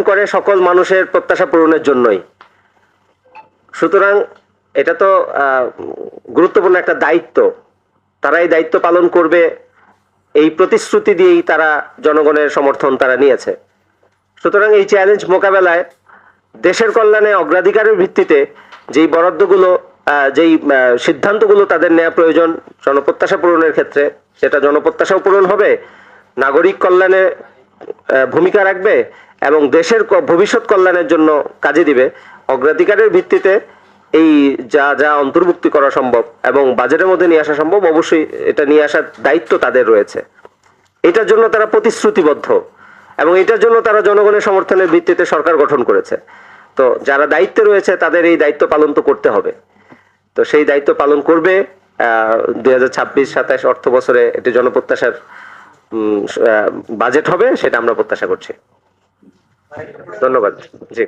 করে সকল মানুষের প্রত্যাশা পূরণের জন্যই। সুতরাং এটা তো গুরুত্বপূর্ণ একটা দায়িত্ব, তারা এই দায়িত্ব পালন করবে এই প্রতিশ্রুতি দিয়েই তারা জনগণের সমর্থন তারা নিয়েছে। সুতরাং এই চ্যালেঞ্জ মোকাবেলায় দেশের কল্যাণে অগ্রাধিকারের ভিত্তিতে যেই বরাদ্দগুলো যেই সিদ্ধান্তগুলো তাদের নেওয়া প্রয়োজন জনপ্রত্যাশা পূরণের ক্ষেত্রে, সেটা জনপ্রত্যাশাও পূরণ হবে, নাগরিক কল্যাণে ভূমিকা রাখবে এবং দেশের ভবিষ্যৎ কল্যাণের জন্য কাজে দিবে। অগ্রাধিকারের ভিত্তিতে এই যা যা অন্তর্ভুক্তি করা সম্ভব এবং বাজেটের মধ্যে নিয়ে আসা সম্ভব, অবশ্যই এটা নিয়ে আসার দায়িত্ব তাদের রয়েছে। এটার জন্য তারা প্রতিশ্রুতিবদ্ধ এবং এটার জন্য তারা জনগণের সমর্থনের ভিত্তিতে সরকার গঠন করেছে। তো যারা দায়িত্বে রয়েছে তাদের এই দায়িত্ব পালন তো করতে হবে। তো সেই দায়িত্ব পালন করবে। 2026-27 অর্থ বছরে এটি জনপ্রত্যাশার বাজেট হবে, সেটা আমরা প্রত্যাশা করছি। ধন্যবাদ। জি।